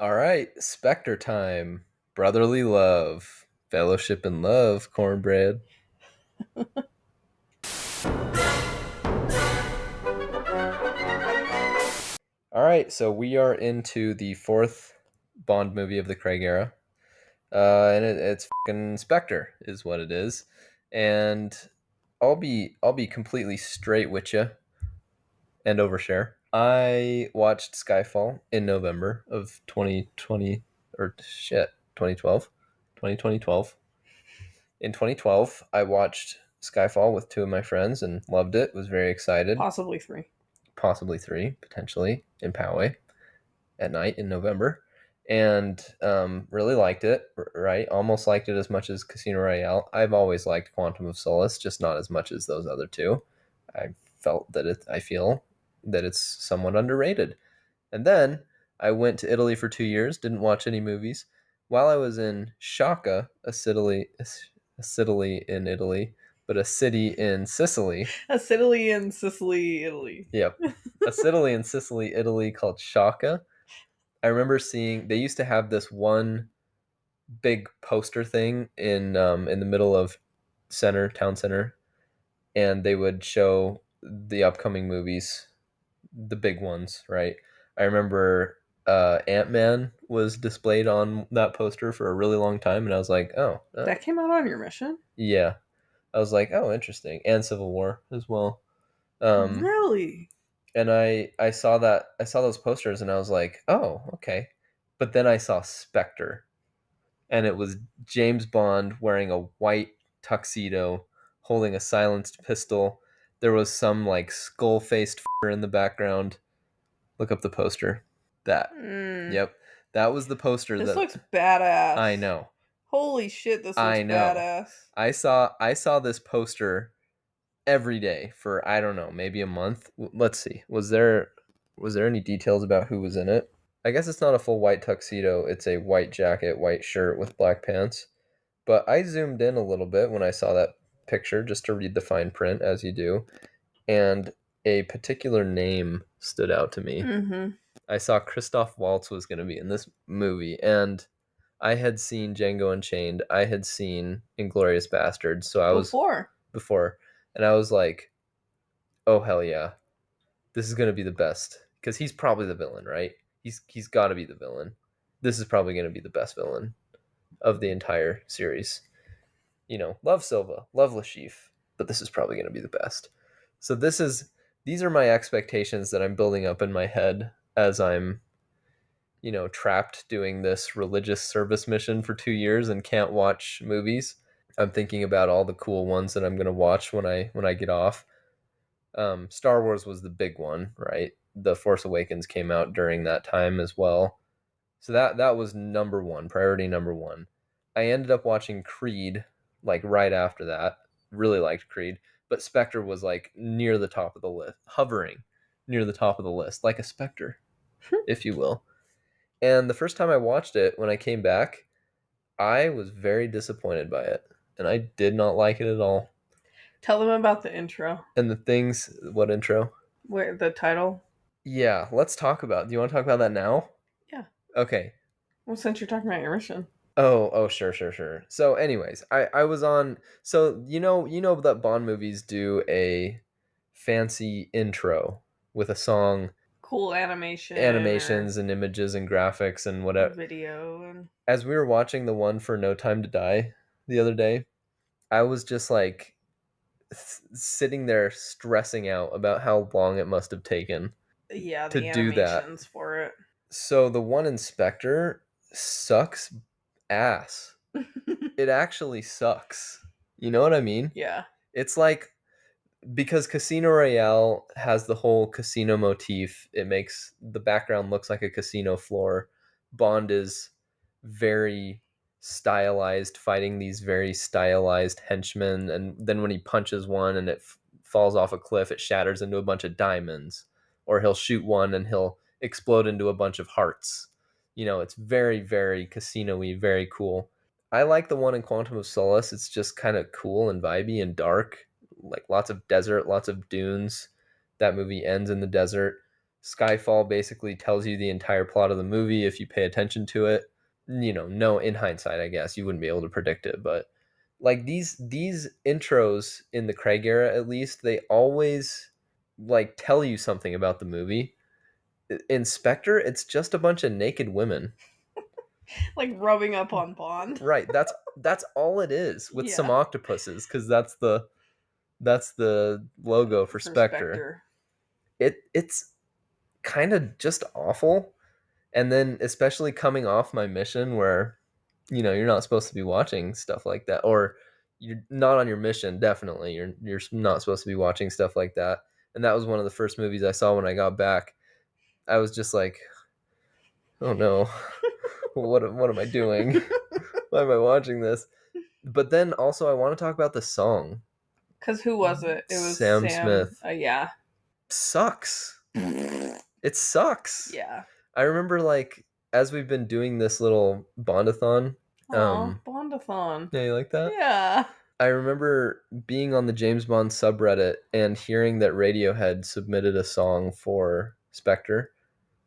All right, Spectre time. Brotherly love, fellowship and love, cornbread. All right, so we are into the fourth Bond movie of the Craig era, and it's fucking Spectre is what it is. And I'll be completely straight with you and overshare. I watched Skyfall in November of 2020 or shit 2012, 2012. In 2012, I watched Skyfall with two of my friends and loved it. Was very excited. Possibly three. Possibly three, potentially in Poway at night in November, and really liked it. Right, almost liked it as much as Casino Royale. I've always liked Quantum of Solace, just not as much as those other two. I feel that it's somewhat underrated. And then I went to Italy for 2 years. Didn't watch any movies. While I was in Sciacca, a city in Italy, but a city in Sicily. A Sicily in Sicily, Italy. Yep, a city in Sicily, Italy called Sciacca. I remember seeing they used to have this one big poster thing in the middle of town center, and they would show the upcoming movies, the big ones, right? I remember Ant-Man was displayed on that poster for a really long time, and I was like, oh, That came out on your mission? yeah. I was like, oh, interesting, and Civil War as well. Um, Really? and I saw those posters, and I was like, oh, okay. But then I saw Spectre, and it was James Bond wearing a white tuxedo, holding a silenced pistol. There was some like skull-faced in the background. Look up the poster. That. Mm, Yep. That was the poster this that looks badass. I know. Holy shit, this looks I know. badass. I saw this poster every day for I don't know, maybe a month. Let's see. Was there any details about who was in it? I guess it's not a full white tuxedo. It's a white jacket, white shirt with black pants. But I zoomed in a little bit when I saw that picture just to read the fine print as you do, and a particular name stood out to me. Mm-hmm. I saw Christoph Waltz was going to be in this movie, and I had seen Django Unchained. I had seen Inglorious Bastards, so I was before, and I was like, "Oh hell yeah, this is going to be the best," because he's probably the villain, right? He's got to be the villain. This is probably going to be the best villain of the entire series. Love Silva, love Lashif, but this is probably going to be the best. So these are my expectations that I'm building up in my head as I'm trapped doing this religious service mission for 2 years and can't watch movies. I'm thinking about all the cool ones that I'm going to watch when I get off. Star Wars was the big one, right? The Force Awakens came out during that time as well. So that was number one, priority number one. I ended up watching Creed like right after that. Really liked Creed, but Spectre was like near the top of the list, hovering near the top of the list, like a specter, if you will. And the first time I watched it, when I came back, I was very disappointed by it, and I did not like it at all. Tell them about the intro. And what intro? Where the title? Yeah, let's talk about. Do you want to talk about that now? Yeah. Okay. Well, since you're talking about your mission. Oh, sure. So, anyways, I was on. So you know that Bond movies do a fancy intro with a song, Cool animation. animations and images and graphics and whatever. Video. And As we were watching the one for No Time to Die the other day, I was just like sitting there stressing out about how long it must have taken yeah, to the do that. animations for it. So the one in Spectre sucks ass. It actually sucks. You know what I mean? Yeah. It's like, because Casino Royale has the whole casino motif, it makes the background looks like a casino floor. Bond is very stylized, fighting these very stylized henchmen, and then when he punches one and it falls off a cliff, it shatters into a bunch of diamonds. Or he'll shoot one and he'll explode into a bunch of hearts. It's very, very casino-y, very cool. I like the one in Quantum of Solace. It's just kind of cool and vibey and dark, like lots of desert, lots of dunes. That movie ends in the desert. Skyfall basically tells you the entire plot of the movie if you pay attention to it. No, in hindsight, I guess you wouldn't be able to predict it, but like these intros in the Craig era, at least, they always like tell you something about the movie. In Spectre, it's just a bunch of naked women. Like rubbing up on Bond. Right, that's all it is, with some octopuses, because that's the logo for Spectre. It's kind of just awful. And then especially coming off my mission where you're not supposed to be watching stuff like that, or you're not on your mission, definitely you're not supposed to be watching stuff like that. And that was one of the first movies I saw when I got back. I was just like, oh no. what am I doing? Why am I watching this? But then also I want to talk about the song. Because who was it? It was Sam Smith. Yeah. Sucks. It sucks. Yeah. I remember, like, as we've been doing this little Bondathon. Bondathon. Yeah, you like that? Yeah. I remember being on the James Bond subreddit and hearing that Radiohead submitted a song for Spectre.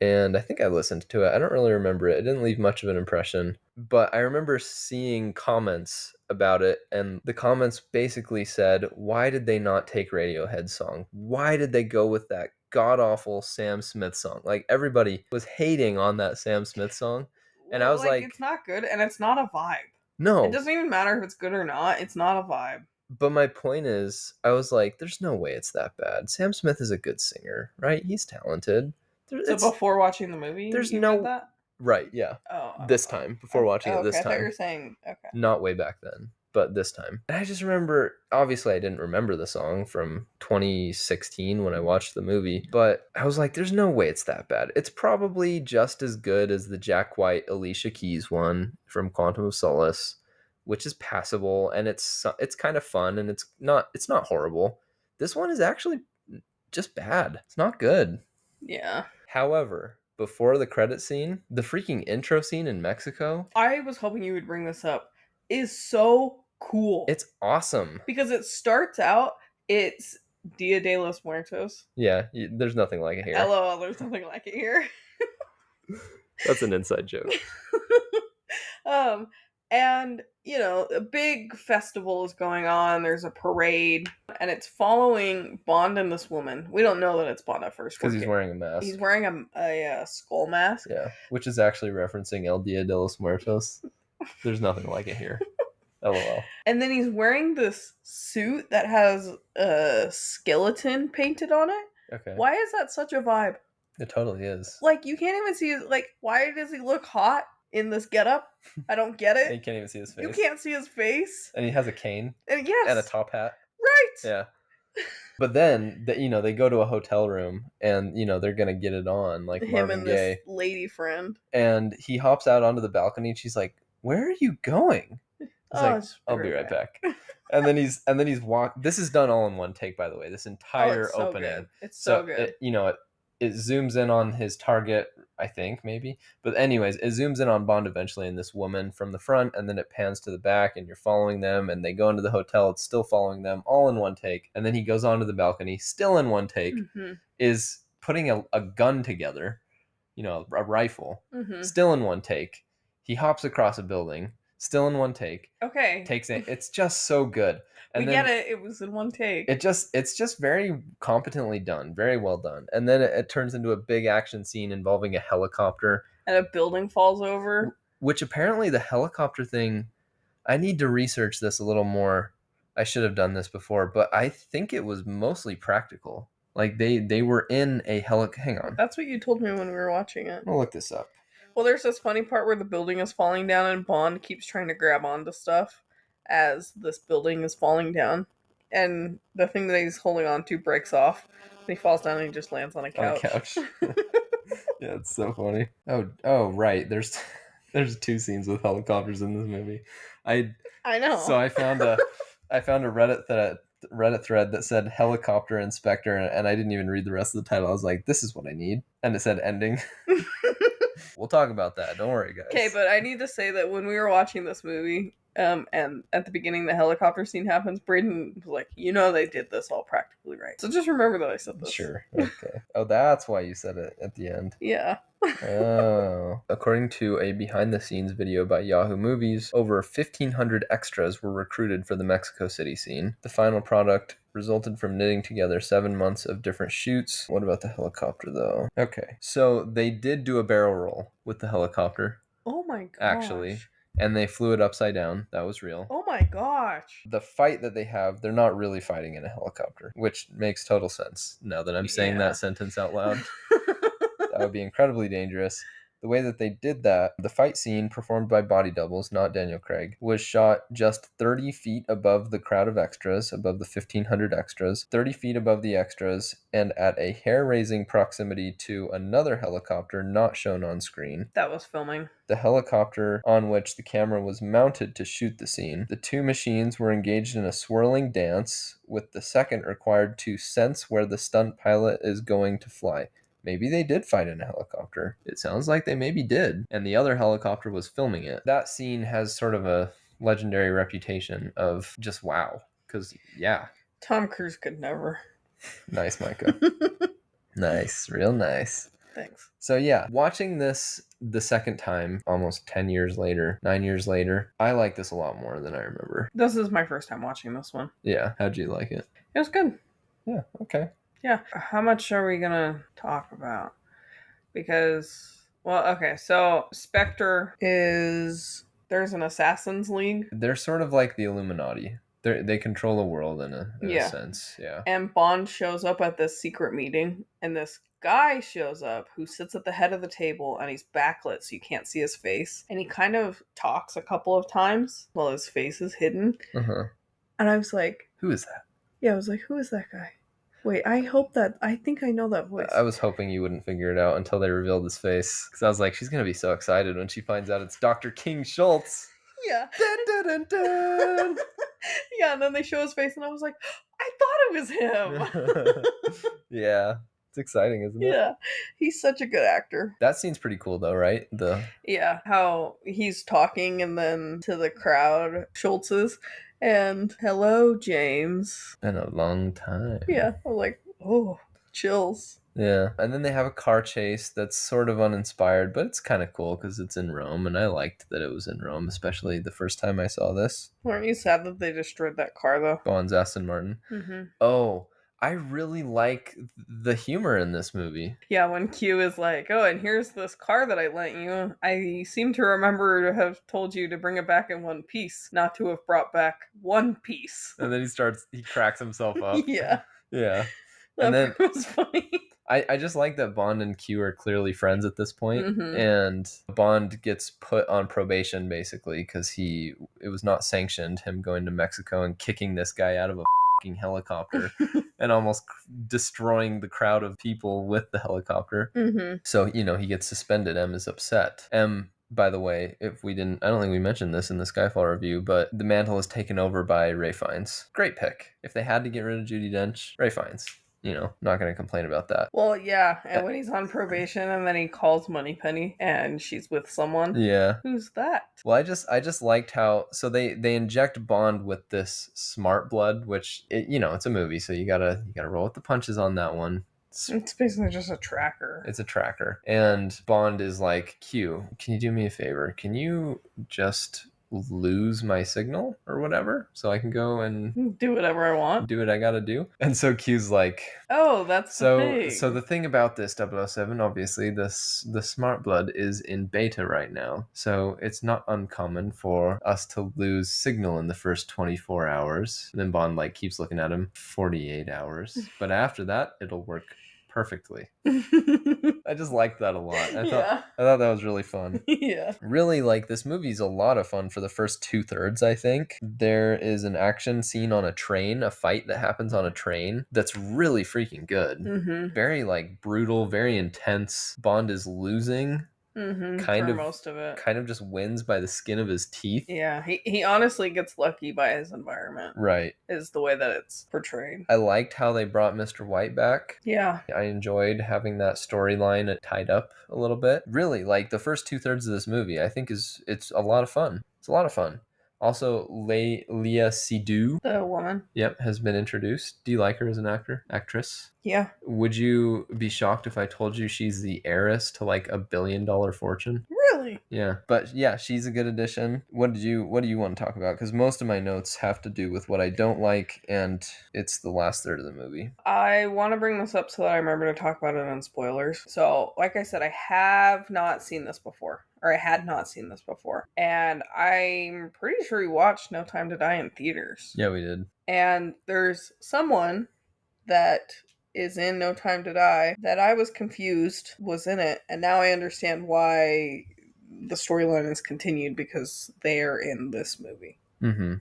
And I think I listened to it. I don't really remember it. It didn't leave much of an impression. But I remember seeing comments about it, and the comments basically said, why did they not take Radiohead's song? Why did they go with that god-awful Sam Smith song? Like, everybody was hating on that Sam Smith song. And I was like... it's not good, and it's not a vibe. No. It doesn't even matter if it's good or not. It's not a vibe. But my point is, I was like, there's no way it's that bad. Sam Smith is a good singer, right? He's talented. So before watching the movie, there's you no read that? Right, yeah. This time, before watching it this time. I thought you were saying, okay. Not way back then, but this time. And I just remember, obviously I didn't remember the song from 2016 when I watched the movie, but I was like, there's no way it's that bad. It's probably just as good as the Jack White, Alicia Keys one from Quantum of Solace, which is passable, and it's kind of fun, and it's not horrible. This one is actually just bad. It's not good. Yeah. However, before the credit scene, the freaking intro scene in Mexico, I was hoping you would bring this up, is so cool. It's awesome. Because it starts out, it's Dia de los Muertos. Yeah, there's nothing like it here. LOL, there's nothing like it here. That's an inside joke. And, a big festival is going on. There's a parade, and it's following Bond and this woman. We don't know that it's Bond at first. Because he's wearing a mask. He's wearing a skull mask. Yeah, which is actually referencing El Dia de los Muertos. There's nothing like it here. LOL. And then he's wearing this suit that has a skeleton painted on it. Okay. Why is that such a vibe? It totally is. Like, you can't even see his, why does he look hot in this getup? I don't get it. You can't even see his face. You can't see his face. And he has a cane. And yes. And a top hat. Right. Yeah. But then, they go to a hotel room, and, they're going to get it on, like him Marvin and Gaye. This lady friend. And he hops out onto the balcony, and she's like, where are you going? He's like, I'll be right back. And then he's this is done all in one take, by the way, this entire opening. Good. It's so good. It zooms in on his target, I think, maybe. But anyways, it zooms in on Bond eventually and this woman from the front, and then it pans to the back, and you're following them, and they go into the hotel, it's still following them, all in one take. And then he goes onto the balcony, still in one take, is putting a gun together, a rifle, still in one take. He hops across a building, still in one take. Okay. Takes it. It's just so good. And we get it. It was in one take. It's just very competently done, very well done. And then it turns into a big action scene involving a helicopter. And a building falls over. Which apparently the helicopter thing, I need to research this a little more. I should have done this before, but I think it was mostly practical. Like they were in a hang on. That's what you told me when we were watching it. I'll look this up. Well, there's this funny part where the building is falling down and Bond keeps trying to grab onto stuff as this building is falling down. And the thing that he's holding on to breaks off. And he falls down and he just lands on a couch. Yeah, it's so funny. Oh, right. There's two scenes with helicopters in this movie. I know. So I found a Reddit thread that said helicopter inspector, and I didn't even read the rest of the title. I was like, this is what I need. And it said ending. We'll talk about that. Don't worry, guys. Okay, but I need to say that when we were watching this movie, And at the beginning, the helicopter scene happens. Braden was like, they did this all practically right. So just remember that I said this. Sure. Okay. Oh, that's why you said it at the end. Yeah. Oh. According to a behind-the-scenes video by Yahoo Movies, over 1,500 extras were recruited for the Mexico City scene. The final product resulted from knitting together 7 months of different shoots. What about the helicopter, though? Okay. So they did do a barrel roll with the helicopter. Oh my gosh. Actually. And they flew it upside down. That was real. Oh my gosh. The fight that they have, they're not really fighting in a helicopter, which makes total sense now that I'm saying that sentence out loud. That would be incredibly dangerous. The way that they did that, the fight scene performed by body doubles, not Daniel Craig, was shot just 30 feet above the crowd of extras, above the 1,500 extras, 30 feet above the extras, and at a hair-raising proximity to another helicopter not shown on screen. That was filming. The helicopter on which the camera was mounted to shoot the scene. The two machines were engaged in a swirling dance, with the second required to sense where the stunt pilot is going to fly. Maybe they did fight in a helicopter. It sounds like they maybe did. And the other helicopter was filming it. That scene has sort of a legendary reputation of just wow. Because, yeah. Tom Cruise could never. Nice, Micah. Nice. Real nice. Thanks. So, yeah, watching this the second time, almost 10 years later, 9 years later, I like this a lot more than I remember. This is my first time watching this one. Yeah. How'd you like it? It was good. Yeah. Okay. Yeah. How much are we going to talk about? Because, well, okay, so Spectre there's an Assassin's League. They're sort of like the Illuminati. They control the world in a sense, yeah. And Bond shows up at this secret meeting, and this guy shows up who sits at the head of the table, and he's backlit so you can't see his face. And he kind of talks a couple of times while his face is hidden. Uh-huh. And I was like... Who is that? Yeah, I was like, who is that guy? Wait, I think I know that voice. I was hoping you wouldn't figure it out until they revealed his face. Because I was like, she's going to be so excited when she finds out it's Dr. King Schultz. Yeah. Dun, dun, dun, dun. Yeah, and then they show his face, and I was like, I thought it was him. Yeah. It's exciting, isn't it? Yeah. He's such a good actor. That scene's pretty cool, though, right? Yeah, how he's talking, and then to the crowd, Schultz's, and hello, James. Been a long time. Yeah, I was like, oh, chills. Yeah, and then they have a car chase that's sort of uninspired, but it's kind of cool because it's in Rome, and I liked that it was in Rome, especially the first time I saw this. Weren't you sad that they destroyed that car, though? Bond's Aston Martin. Mm-hmm. Oh, I really like the humor in this movie. Yeah, when Q is like, oh, and here's this car that I lent you. I seem to remember to have told you to bring it back in one piece, not to have brought back one piece. And then he cracks himself up. Yeah. Yeah. That was funny. I just like that Bond and Q are clearly friends at this point, mm-hmm. and Bond gets put on probation basically because it was not sanctioned, him going to Mexico and kicking this guy out of a fucking helicopter and almost destroying the crowd of people with the helicopter. Mm-hmm. So, he gets suspended. M is upset. M, by the way, I don't think we mentioned this in the Skyfall review, but the mantle is taken over by Ralph Fiennes. Great pick. If they had to get rid of Judi Dench, Ralph Fiennes. Not going to complain about that. Well, yeah, and when he's on probation and then he calls Moneypenny and she's with someone. Yeah. Who's that? Well, I just liked how, so they inject Bond with this smart blood, which, it's a movie, so you gotta roll with the punches on that one. It's basically just a tracker. It's a tracker. And Bond is like, Q, can you do me a favor? Can you just lose my signal or whatever so I can go and do whatever I want, do what I gotta do? And so Q's like, oh, that's the thing. So the thing about this 007, obviously the smart blood is in beta right now, so it's not uncommon for us to lose signal in the first 24 hours. And then Bond keeps looking at him, 48 hours, but after that it'll work perfectly. I just liked that a lot. I thought that was really fun. Yeah. Really, this movie's a lot of fun for the first 2/3, I think. There is an action scene on a train, a fight that happens on a train that's really freaking good. Mm-hmm. Very brutal, very intense. Bond is losing. Mm-hmm, for most of it. Kind of just wins by the skin of his teeth. Yeah, he honestly gets lucky by his environment. Right. Is the way that it's portrayed. I liked how they brought Mr. White back. Yeah. I enjoyed having that storyline tied up a little bit. Really, the first 2/3 of this movie, I think it's a lot of fun. It's a lot of fun. Also, Leah Seydoux, the woman. Yep, has been introduced. Do you like her as an actress? Yeah. Would you be shocked if I told you she's the heiress to like $1 billion fortune? Really? Yeah, but yeah, she's a good addition. What do you want to talk about? Because most of my notes have to do with what I don't like, and it's the last third of the movie. I want to bring this up so that I remember to talk about it on spoilers. So, like I said, I have not seen this before. Or I had not seen this before. And I'm pretty sure we watched No Time to Die in theaters. Yeah, we did. And there's someone that is in No Time to Die that I was confused was in it. And now I understand why the storyline is continued, because they are in this movie. Mm-hmm.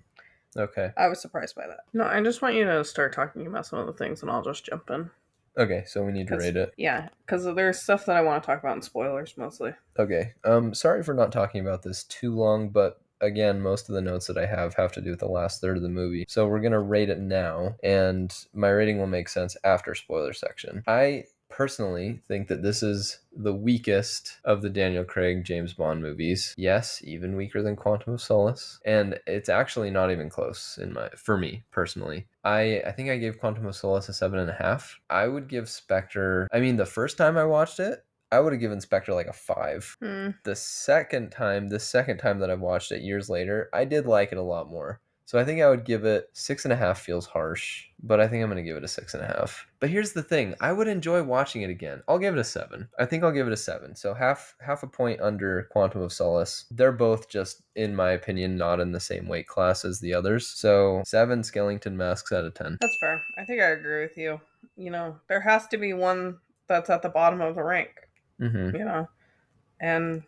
Okay. I was surprised by that. No, I just want you to start talking about some of the things and I'll just jump in. Okay, so we need to rate it. Yeah, because there's stuff that I want to talk about in spoilers mostly. Okay. Sorry for not talking about this too long, but again, most of the notes that I have to do with the last third of the movie. So we're gonna rate it now, and my rating will make sense after spoiler section. I personally think that this is the weakest of the Daniel Craig James Bond movies. Yes, even weaker than Quantum of Solace, and it's actually not even close for me personally. I think I gave Quantum of Solace a 7.5. I would give Spectre. I mean, the first time I watched it, I would have given Spectre like a 5. The second time that I've watched it years later, I did like it a lot more. So I think I would give it 6.5. Feels harsh, but I think I'm going to give it a 6.5. But here's the thing. I would enjoy watching it again. I'll give it a 7. I think I'll give it a 7. So half a point under Quantum of Solace. They're both just, in my opinion, not in the same weight class as the others. So 7 Skellington Masks out of 10. That's fair. I think I agree with you. You know, there has to be one that's at the bottom of the rank. Mm-hmm. You know, and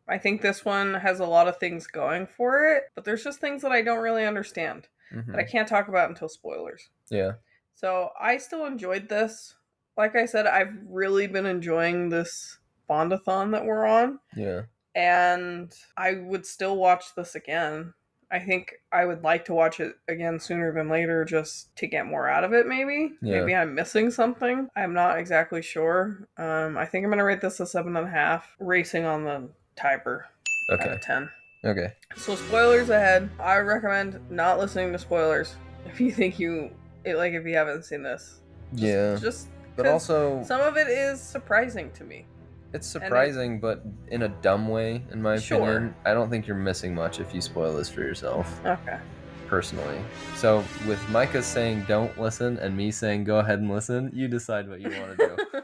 I think this one has a lot of things going for it, but there's just things that I don't really understand that I can't talk about until spoilers. Yeah. So I still enjoyed this. Like I said, I've really been enjoying this Bondathon that we're on. Yeah. And I would still watch this again. I think I would like to watch it again sooner than later just to get more out of it, maybe. Yeah. Maybe I'm missing something. I'm not exactly sure. I think I'm going to rate this a 7.5, racing on the Tiber out of 10. Okay. So spoilers ahead. I recommend not listening to spoilers if you think if you haven't seen this. But also some of it is surprising to me. It's surprising, but in a dumb way, in my opinion. I don't think you're missing much if you spoil this for yourself. Okay. Personally. So with Micah saying don't listen and me saying go ahead and listen, you decide what you want to do.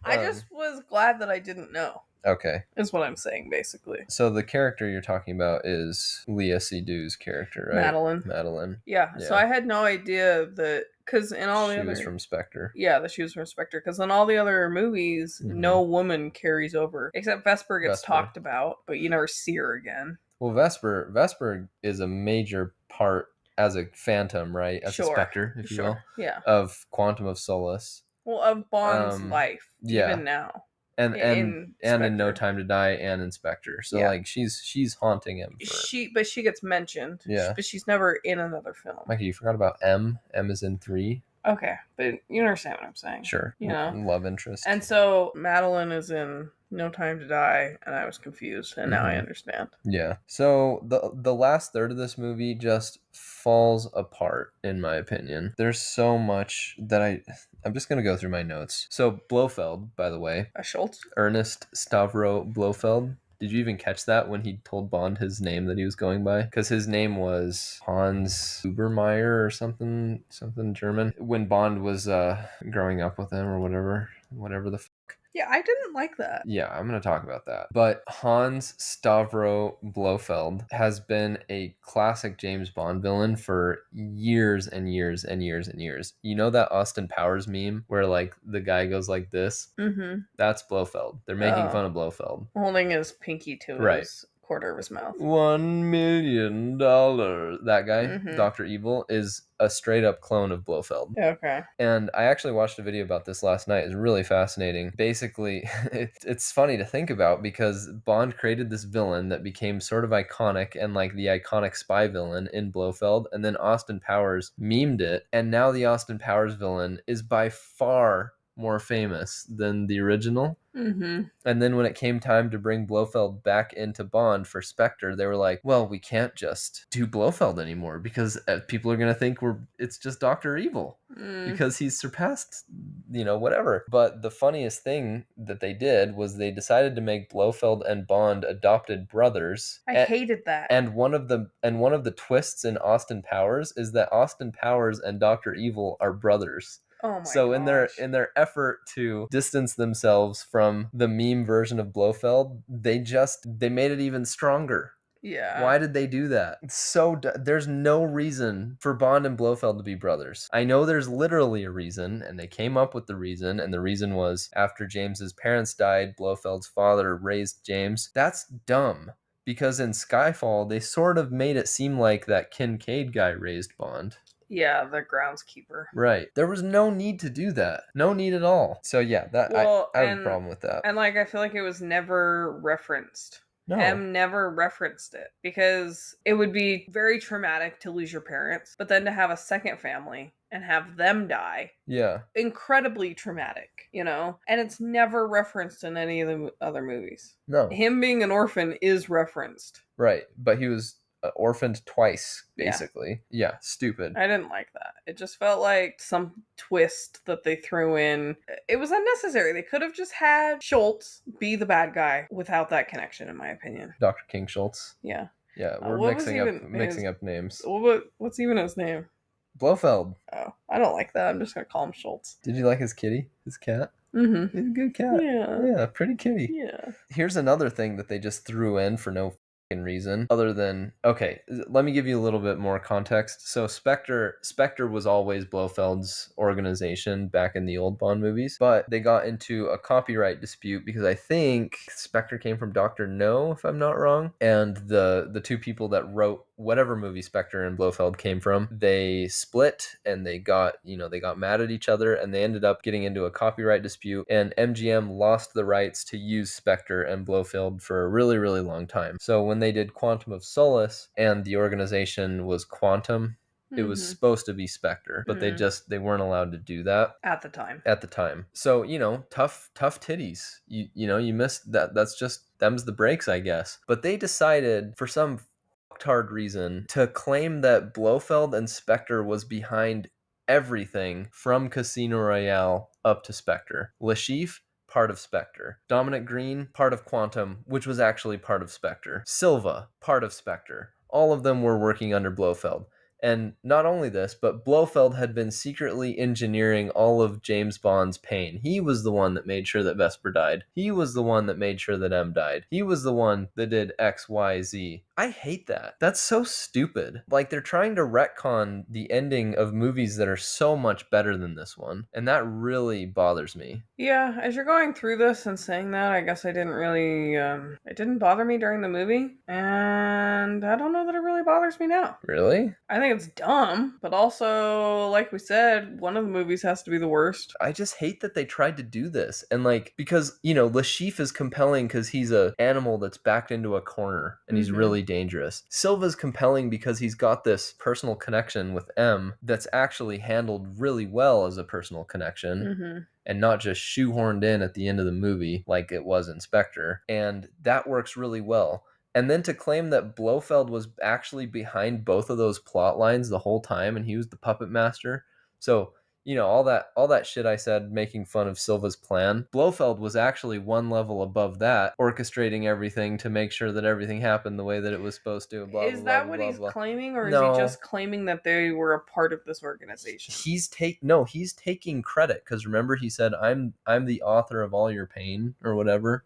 I just was glad that I didn't know. Okay. Is what I'm saying, basically. So the character you're talking about is Leah Seydoux's character, right? Madeline. Yeah. So I had no idea that, because in all the other... She was from Spectre. Yeah, that she was from Spectre. Because in all the other movies, no woman carries over. Except Vesper gets talked about, but you never see her again. Well, Vesper is a major part as a phantom, right? As a Spectre, if you will. Yeah. Of Quantum of Solace. Well, of Bond's life. Even now. And in No Time to Die and in Spectre. So like she's haunting him. But she gets mentioned. Yeah. But she's never in another film. Mikey, you forgot about M. M is in 3. Okay, but you understand what I'm saying. Sure. You know? Love interest. And so Madeline is in No Time to Die, and I was confused, and now I understand. Yeah. So the last third of this movie just falls apart, in my opinion. There's so much that I'm just going to go through my notes. So Blofeld, by the way. Schultz? Ernest Stavro Blofeld. Did you even catch that when he told Bond his name that he was going by? Because his name was Hans Hubermeyer or something German. When Bond was growing up with him or whatever the fuck. Yeah, I didn't like that. Yeah, I'm going to talk about that. But Hans Stavro Blofeld has been a classic James Bond villain for years and years and years and years. You know that Austin Powers meme where like the guy goes like this? Mm-hmm. That's Blofeld. They're making fun of Blofeld. Holding his pinky to his corner of his mouth. $1 million. That guy, Dr. Evil, is a straight up clone of Blofeld. Okay. And I actually watched a video about this last night. It's really fascinating. Basically, it's funny to think about because Bond created this villain that became sort of iconic and like the iconic spy villain in Blofeld. And then Austin Powers memed it. And now the Austin Powers villain is by far more famous than the original. Mm-hmm. And then when it came time to bring Blofeld back into Bond for Spectre, they were like, well, we can't just do Blofeld anymore because people are going to think it's just Dr. Evil because he's surpassed, whatever. But the funniest thing that they did was they decided to make Blofeld and Bond adopted brothers. I hated that. And one of the twists in Austin Powers is that Austin Powers and Dr. Evil are brothers. Oh my so gosh. in their effort to distance themselves from the meme version of Blofeld, they made it even stronger. Yeah. Why did they do that? There's no reason for Bond and Blofeld to be brothers. I know there's literally a reason, and they came up with the reason, and the reason was after James's parents died, Blofeld's father raised James. That's dumb. Because in Skyfall, they sort of made it seem like that Kincaid guy raised Bond. Yeah, the groundskeeper. Right. There was no need to do that. No need at all. So yeah, I have a problem with that. And I feel like it was never referenced. No. M never referenced it because it would be very traumatic to lose your parents, but then to have a second family and have them die. Yeah. Incredibly traumatic, and it's never referenced in any of the other movies. No. Him being an orphan is referenced. Right, but he was orphaned twice, basically. Yeah, stupid. I didn't like that. It just felt like some twist that they threw in. It was unnecessary. They could have just had Schultz be the bad guy without that connection, in my opinion. Dr. King Schultz. Yeah. Yeah, we're mixing up names. What's even his name? Blofeld. Oh, I don't like that. I'm just gonna call him Schultz. Did you like his kitty? His cat? Mm-hmm. He's a good cat. Yeah, pretty kitty. Yeah. Here's another thing that they just threw in for no reason other than, okay, let me give you a little bit more context. So Spectre was always Blofeld's organization back in the old Bond movies, but they got into a copyright dispute because I think Spectre came from Dr. No, if I'm not wrong, and the two people that wrote whatever movie Spectre and Blofeld came from, they split and they got mad at each other, and they ended up getting into a copyright dispute, and MGM lost the rights to use Spectre and Blofeld for a really, really long time. So when they did Quantum of Solace and the organization was Quantum, it was supposed to be Spectre, but they weren't allowed to do that at the time. So, tough titties. You missed that. That's just them's the breaks, I guess. But they decided for some hard reason to claim that Blofeld and Spectre was behind everything from Casino Royale up to Spectre. Le Chiffre, part of Spectre. Dominic Green, part of Quantum, which was actually part of Spectre. Silva, part of Spectre. All of them were working under Blofeld. And not only this, but Blofeld had been secretly engineering all of James Bond's pain. He was the one that made sure that Vesper died. He was the one that made sure that M died. He was the one that did X, Y, Z. I hate that. That's so stupid. Like, they're trying to retcon the ending of movies that are so much better than this one. And that really bothers me. Yeah, as you're going through this and saying that, I guess I didn't really, it didn't bother me during the movie. And I don't know that it really bothers me now. Really? I think it's dumb, but also, like we said, one of the movies has to be the worst. I just hate that they tried to do this. And because, Le Chiffre is compelling because he's an animal that's backed into a corner and he's really dangerous. Silva's compelling because he's got this personal connection with M that's actually handled really well as a personal connection. And not just shoehorned in at the end of the movie like it was in Spectre. And that works really well. And then to claim that Blofeld was actually behind both of those plot lines the whole time and he was the puppet master. So, all that shit I said making fun of Silva's plan, Blofeld was actually one level above that, orchestrating everything to make sure that everything happened the way that it was supposed to. Is that what he's claiming, or is he just claiming that they were a part of this organization? He's taking credit, because remember he said, I'm the author of all your pain or whatever.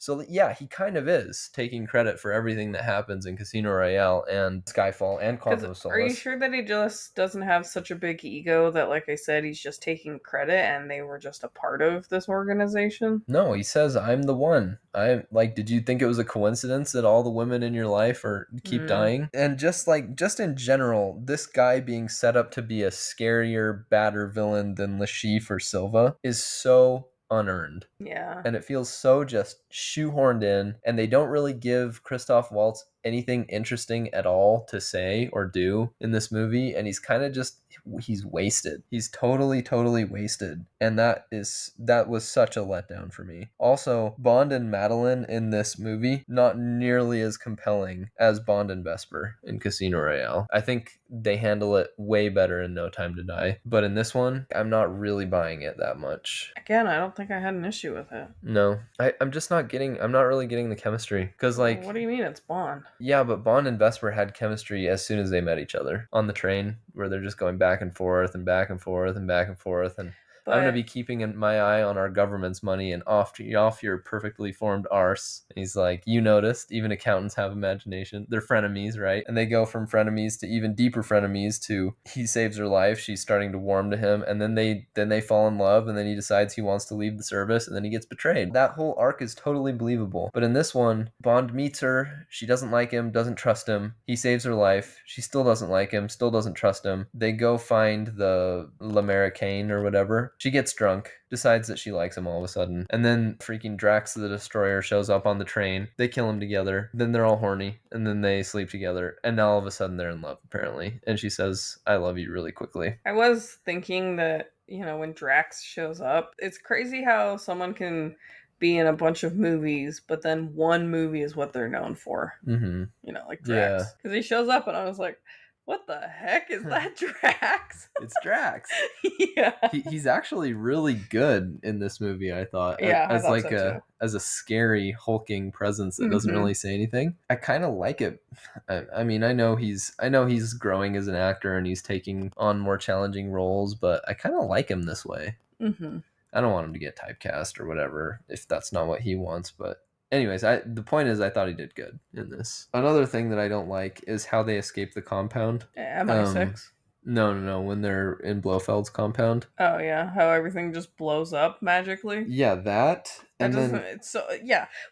So yeah, he kind of is taking credit for everything that happens in Casino Royale and Skyfall and Quantum of Solace. Are you sure that he just doesn't have such a big ego that, like I said, he's just taking credit and they were just a part of this organization? No, he says, I'm the one. Did you think it was a coincidence that all the women in your life keep dying? And just in general, this guy being set up to be a scarier, badder villain than Le Chiffre or Silva is so unearned. Yeah. And it feels so just shoehorned in, and they don't really give Christoph Waltz anything interesting at all to say or do in this movie, and he's kind of just he's wasted. He's totally wasted. And that was such a letdown for me. Also, Bond and Madeline in this movie not nearly as compelling as Bond and Vesper in Casino Royale. I think they handle it way better in No Time to Die, but in this one I'm not really buying it that much. Again, I don't think I had an issue with it. No, I'm not really getting the chemistry. Because, like, what do you mean it's Bond? Yeah, but Bond and Vesper had chemistry as soon as they met each other on the train, where they're just going back and forth and back and forth and back and forth. And I'm going to be keeping my eye on our government's money and off your perfectly formed arse. And he's like, you noticed, even accountants have imagination. They're frenemies, right? And they go from frenemies to even deeper frenemies to he saves her life. She's starting to warm to him. And then they fall in love. And then he decides he wants to leave the service. And then he gets betrayed. That whole arc is totally believable. But in this one, Bond meets her. She doesn't like him, doesn't trust him. He saves her life. She still doesn't like him, still doesn't trust him. They go find the L'Americaine or whatever. She gets drunk, decides that she likes him all of a sudden. And then freaking Drax the Destroyer shows up on the train. They kill him together. Then they're all horny. And then they sleep together. And now all of a sudden they're in love, apparently. And she says, I love you really quickly. I was thinking that, when Drax shows up, it's crazy how someone can be in a bunch of movies, but then one movie is what they're known for. Mm-hmm. Like Drax. Because he shows up and I was like, what the heck is that Drax? It's Drax. Yeah. He's actually really good in this movie, I thought. Yeah, as a scary, hulking presence that doesn't really say anything. I kind of like it. I mean, I know he's growing as an actor and he's taking on more challenging roles, but I kind of like him this way. Mm-hmm. I don't want him to get typecast or whatever if that's not what he wants, but anyways, the point is I thought he did good in this. Another thing that I don't like is how they escape the compound. MI6? No, when they're in Blofeld's compound. Oh yeah, how everything just blows up magically. Yeah, that. And then it's so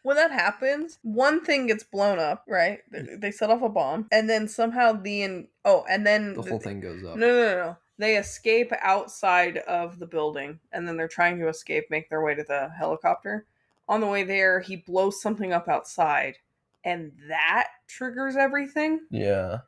when that happens, one thing gets blown up, right? They set off a bomb, and then somehow the whole thing goes up. No. They escape outside of the building, and then they're trying to escape, make their way to the helicopter. On the way there, he blows something up outside, and that triggers everything. Yeah.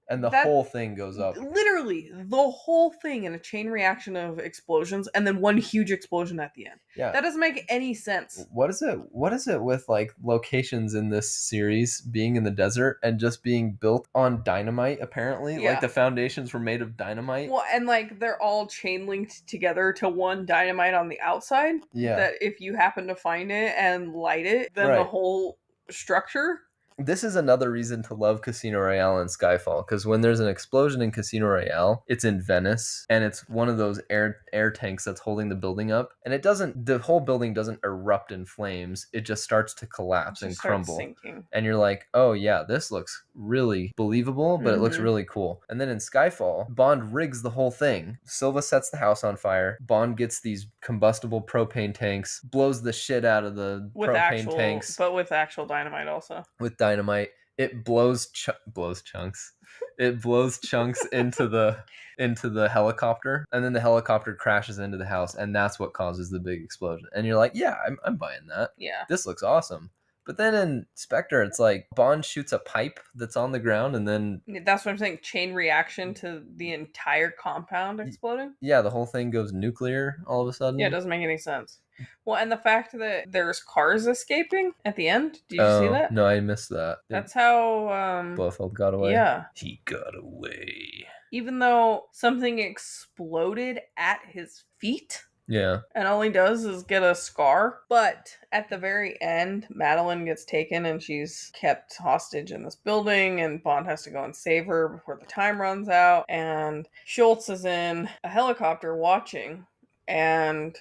And the whole thing goes up. Literally, the whole thing in a chain reaction of explosions, and then one huge explosion at the end. Yeah. That doesn't make any sense. What is it with, like, locations in this series being in the desert and just being built on dynamite, apparently? Yeah. Like, the foundations were made of dynamite? Well, and, like, they're all chain linked together to one dynamite on the outside. Yeah. That if you happen to find it and light it, then the whole structure... This is another reason to love Casino Royale and Skyfall, because when there's an explosion in Casino Royale, it's in Venice, and it's one of those air tanks that's holding the building up, and the whole building doesn't erupt in flames, it just starts to collapse and crumble. Sinking. And you're like, oh yeah, this looks really believable, but it looks really cool. And then in Skyfall, Bond rigs the whole thing. Silva sets the house on fire, Bond gets these combustible propane tanks, blows the shit out of the propane tanks. But with actual dynamite also. With dynamite, it blows chunks. It blows chunks into the helicopter, and then the helicopter crashes into the house, and that's what causes the big explosion. And you're like, yeah, I'm buying that. Yeah, this looks awesome. But then in Spectre, it's like Bond shoots a pipe that's on the ground, and then... That's what I'm saying, chain reaction to the entire compound exploding? Yeah, the whole thing goes nuclear all of a sudden. Yeah, it doesn't make any sense. Well, and the fact that there's cars escaping at the end. Did you see that? No, I missed that. That's how... Blofeld got away? Yeah. He got away. Even though something exploded at his feet... Yeah. And all he does is get a scar. But at the very end, Madeline gets taken and she's kept hostage in this building, and Bond has to go and save her before the time runs out. And Schultz is in a helicopter watching, and...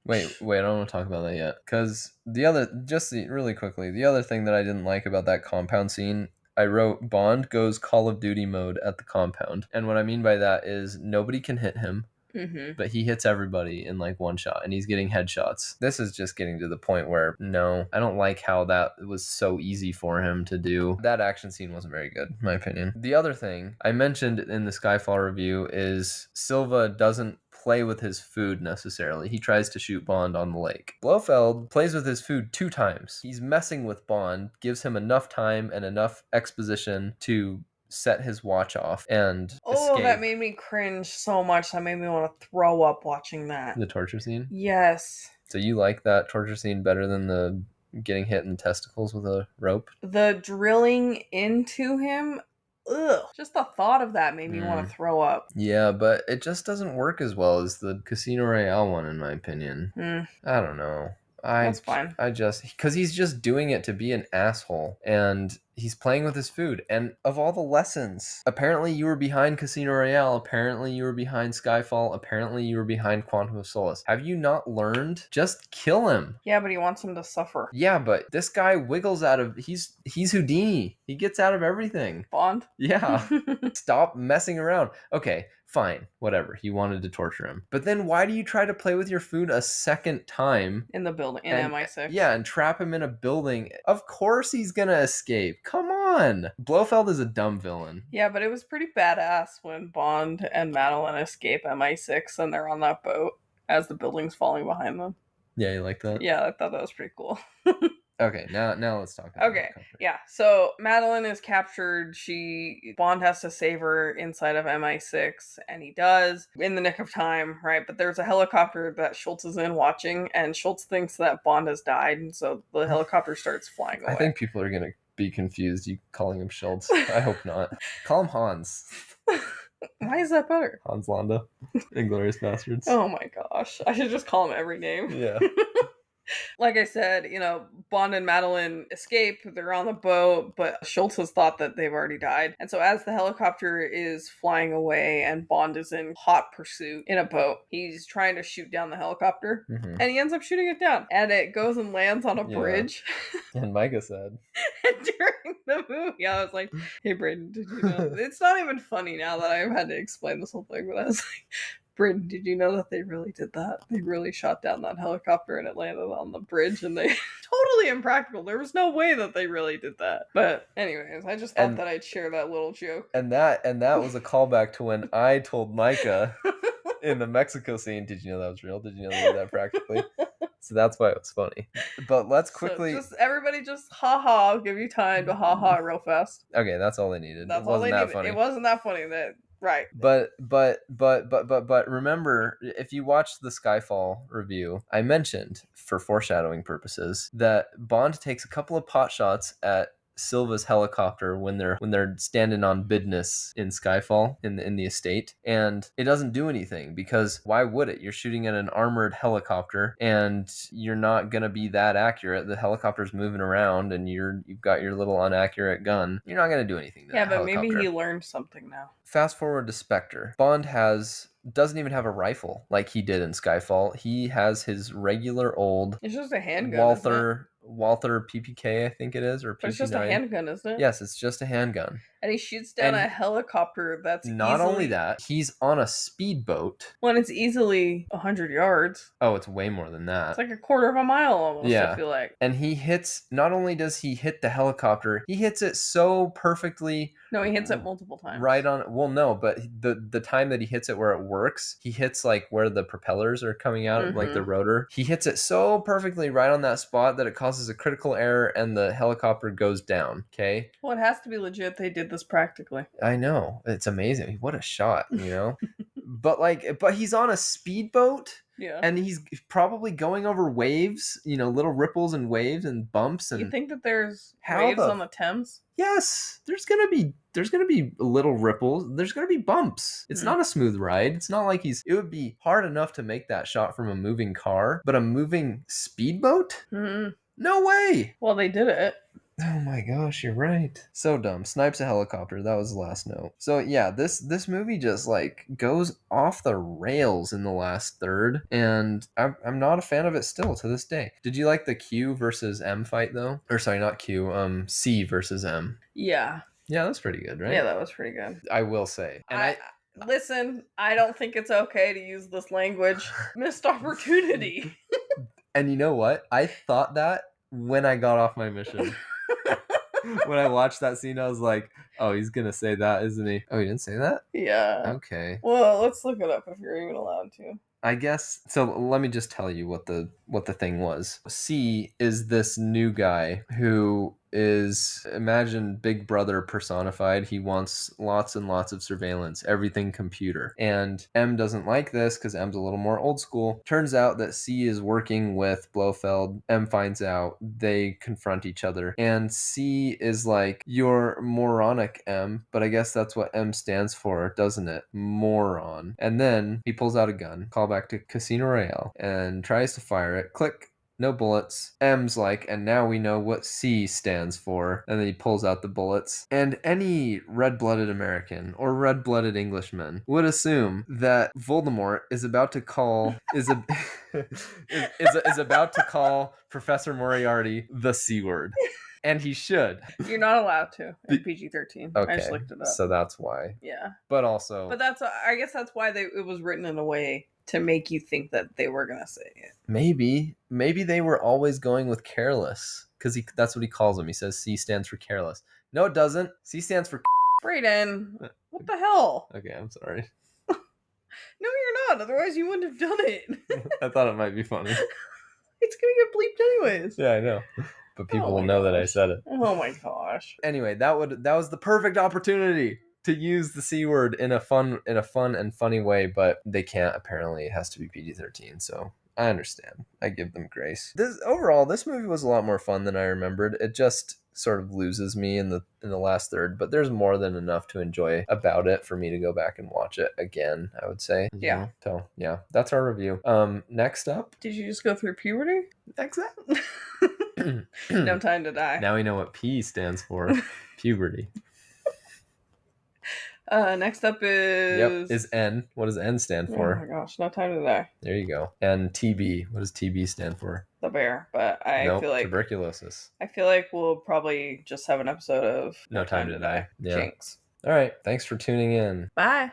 Wait, I don't want to talk about that yet. Because really quickly, the other thing that I didn't like about that compound scene, I wrote, Bond goes Call of Duty mode at the compound. And what I mean by that is nobody can hit him. Mm-hmm. But he hits everybody in like one shot, and he's getting headshots. This is just getting to the point where, no, I don't like how that was so easy for him to do. That action scene wasn't very good, in my opinion. The other thing I mentioned in the Skyfall review is Silva doesn't play with his food necessarily. He tries to shoot Bond on the lake. Blofeld plays with his food 2 times. He's messing with Bond, gives him enough time and enough exposition to set his watch off and escape. That made me cringe so much. That made me want to throw up watching that. The torture scene? Yes. So you like that torture scene better than the getting hit in the testicles with a rope? The drilling into him, ugh. Just the thought of that made me want to throw up. Yeah, but it just doesn't work as well as the Casino Royale one, in my opinion. I don't know. That's fine. Because he's just doing it to be an asshole. And he's playing with his food. And of all the lessons, apparently you were behind Casino Royale. Apparently you were behind Skyfall. Apparently you were behind Quantum of Solace. Have you not learned? Just kill him. Yeah, but he wants him to suffer. Yeah, but this guy wiggles out of... He's Houdini. He gets out of everything. Bond? Yeah. Stop messing around. Okay, fine. Whatever. He wanted to torture him. But then why do you try to play with your food a second time? In the building. In MI6. Yeah, and trap him in a building. Of course he's gonna escape. Come on. Blofeld is a dumb villain. Yeah, but it was pretty badass when Bond and Madeline escape MI6 and they're on that boat as the building's falling behind them. Yeah, you like that? Yeah, I thought that was pretty cool. Okay, now let's talk about Okay, yeah. So Madeline is captured. Bond has to save her inside of MI6, and he does in the nick of time, right? But there's a helicopter that Schultz is in watching, and Schultz thinks that Bond has died, and so the helicopter starts flying away. I think people are gonna be confused. You calling him Schultz? I hope not. Call him Hans. Why is that better? Hans Landa, Inglourious Bastards. Oh my gosh, I should just call him every name. Yeah. Like I said, Bond and Madeline escape. They're on the boat, but Schultz has thought that they've already died. And so as the helicopter is flying away and Bond is in hot pursuit in a boat, he's trying to shoot down the helicopter, and he ends up shooting it down. And it goes and lands on a bridge. And Micah said. And during the movie, I was like, hey, Brayden, did you know? It's not even funny now that I've had to explain this whole thing, but I was like, Brayden, did you know that they really did that? They really shot down that helicopter and it landed on the bridge, and they totally impractical. There was no way that they really did that. But anyways, I just thought that I'd share that little joke. And that was a callback to when I told Micah in the Mexico scene, did you know that was real? Did you know they did that practically? So that's why it was funny. But let's quickly... So everybody just ha-ha. I'll give you time to ha-ha real fast. Okay, that's all they needed. That's all they needed. Funny. It wasn't that funny. Right. But remember, if you watch the Skyfall review, I mentioned, for foreshadowing purposes, that Bond takes a couple of pot shots at Silva's helicopter when they're standing on business in Skyfall in the estate, and it doesn't do anything, because why would it? You're shooting at an armored helicopter and you're not gonna be that accurate. The helicopter's moving around and you've got your little inaccurate gun. You're not gonna do anything to that helicopter. Maybe he learned something now. Fast forward to Spectre. Bond doesn't even have a rifle like he did in Skyfall. He has his regular old... It's just a handgun, Walther PPK, I think it is, or PPK. But it's just a handgun, isn't it? Yes, it's just a handgun. And he shoots down a helicopter that's not only that, he's on a speedboat. When it's easily 100 yards. Oh, it's way more than that. It's like a quarter of a mile almost, yeah. I feel like. And not only does he hit the helicopter, he hits it so perfectly. No, he hits it multiple times. Right on. Well, no, but the time that he hits it where it works, he hits like where the propellers are coming out, like the rotor. He hits it so perfectly right on that spot that it causes a critical error and the helicopter goes down. Okay. Well, it has to be legit. They did this practically. I know. It's amazing. What a shot, but he's on a speedboat. Yeah. And he's probably going over waves, little ripples and waves and bumps. And you think that there's waves on the Thames? Yes. There's gonna be little ripples. There's gonna be bumps. It's not a smooth ride. It's not like it would be hard enough to make that shot from a moving car, but a moving speedboat? Mm-hmm. No way. Well, they did it. Oh my gosh, you're right. So dumb. Snipes a helicopter. That was the last note. So yeah, this movie just goes off the rails in the last third, and I'm not a fan of it still to this day. Did you like the Q versus M fight though? Or sorry, not Q. C versus M. Yeah. Yeah, that's pretty good, right? Yeah, that was pretty good. I will say. And listen, I don't think it's okay to use this language. Missed opportunity. And you know what? I thought that when I got off my mission. When I watched that scene, I was like, Oh, he's gonna say that, isn't he? Oh, he didn't say that? Yeah. Okay. Well, let's look it up if you're even allowed to. I guess so. Let me just tell you what the thing was. C is this new guy who is, imagine Big Brother personified. He wants lots and lots of surveillance, everything computer. And M doesn't like this because M's a little more old school. Turns out that C is working with Blofeld. M finds out. They confront each other. And C is like, you're moronic, M. But I guess that's what M stands for, doesn't it? Moron. And then he pulls out a gun, call back to Casino Royale, and tries to fire it. Click. No bullets. M's like, and now we know what C stands for. And then he pulls out the bullets. And any red-blooded American or red-blooded Englishman would assume that Voldemort is about to call is about to call Professor Moriarty the C word. And he should. You're not allowed to in PG-13. Okay, I just looked it up. So that's why. Yeah. But also. But I guess that's why it was written in a way to make you think that they were gonna say it. Maybe they were always going with careless because that's what he calls them. He says C stands for careless. No, it doesn't. C stands for. Brayden, what the hell? Okay, I'm sorry. No, you're not. Otherwise, you wouldn't have done it. I thought it might be funny. It's gonna get bleeped anyways. Yeah, I know. But people will know that I said it. Oh my gosh. Anyway, that was the perfect opportunity to use the C word in a fun and funny way, but they can't. Apparently, it has to be PG-13. So I understand. I give them grace. Overall, this movie was a lot more fun than I remembered. It just sort of loses me in the last third, but there's more than enough to enjoy about it for me to go back and watch it again, I would say. Yeah. So yeah, that's our review. Next up. Did you just go through puberty? Exactly. No Time to Die. Now we know what P stands for. Puberty. Next up is N. What does N stand for? Oh my gosh, No Time to Die. There you go. And TB. What does TB stand for? The bear. But I feel like tuberculosis. I feel like we'll probably just have an episode of No Time to Die. Yeah. Jinx. All right. Thanks for tuning in. Bye.